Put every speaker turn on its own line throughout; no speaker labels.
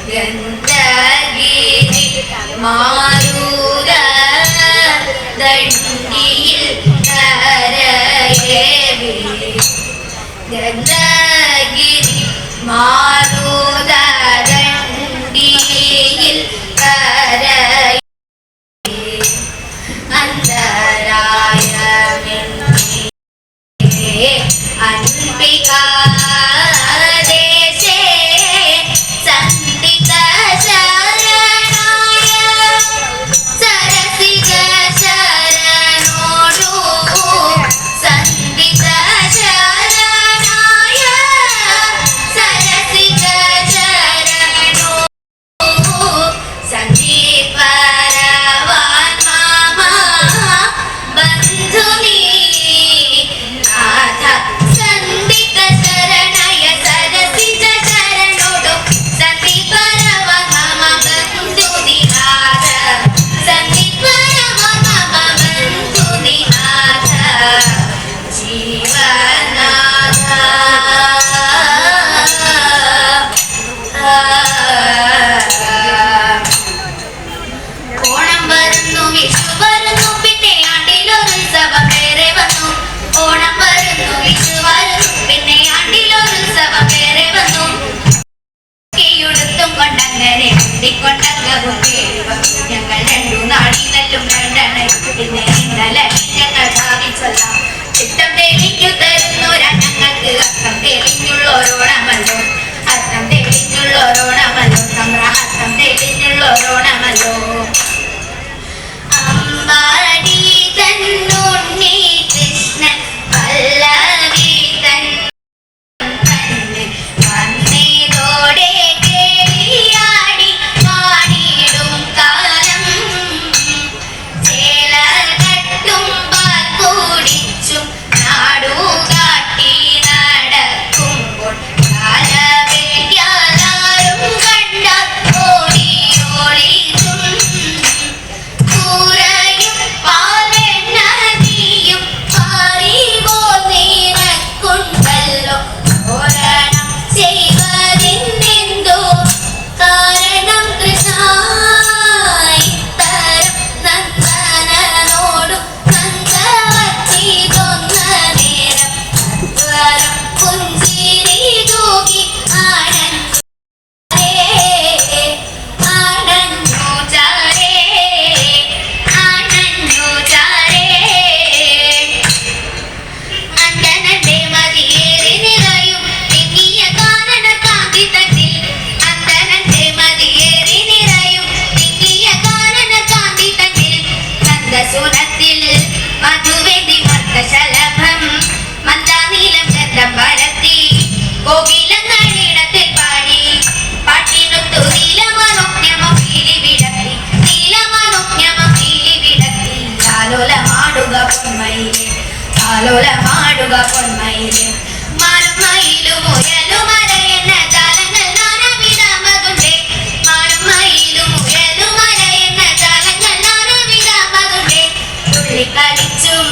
ഗന്ധഗിരി മാരുത ദണ്ഡിയിൽ കരയേവി ഗന്ധഗിരി മാരുത ദണ്ഡിയിൽ കരയേവി അന്തരായമിന്നേ അൻപികാ ഞങ്ങൾ രണ്ടു നാടിനെല്ലും രണ്ടെണ്ണ പിന്നെ ഇന്നലെ ഞങ്ങൾ ഭാവിച്ചെല്ലാം ചിട്ടം തെളിഞ്ഞു തരുന്നോരാ ഞങ്ങൾക്ക് അർത്ഥം തെളിഞ്ഞുള്ളോരോണമല്ലോ അർത്ഥം തെളിഞ്ഞുള്ളോരോണമല്ലോ നമ്മുടെ അർത്ഥം തെളിഞ്ഞുള്ളോരോണമല്ലോ അമ്പാടി തന്നുണ്ണി കൃഷ്ണൻ പല്ലവി തൻ വന്നതോടെ ആലോലമാടുക പൊന്മയില് മാറുമയിലു മുയലു മരയെന്ന ജാലങ്ങൾ നാനവിധമതുണ്ടേ മാറുമയിലു മുയലു മരയെന്ന ജാലങ്ങൾ നാനവിധമതുണ്ടേ തുള്ളിക്കളിച്ചും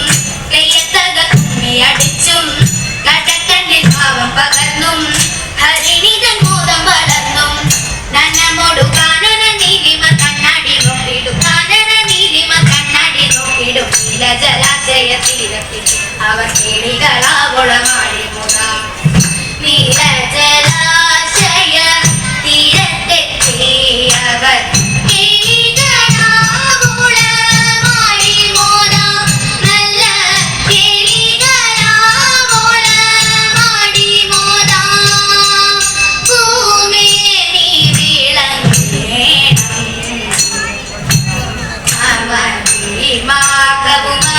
കയ്യത്തക കുമ്മിയടിച്ചും കടക്കണ്ണിൽ ഭാവം പകർന്നും ഹരിണിതൻ മോദം വളർന്നും നന്നമോടു കാനന നീലിമ കണ്ണാടി നോക്കിടും കാനന നീലിമ കണ്ണാടി നോക്കിടും ജലാശയ തീരത്തിൽ അവർ കിളികളാവുളമാടി മുതാം നീല ജലാശയ തീരത്തെത്തിയവർ കിളികളാവുളമാടി മുതാം നല്ല കിളികളാവുളമാടി മുതാം ഭൂമേനി വിളങ്ങേണം അമരി മാകവും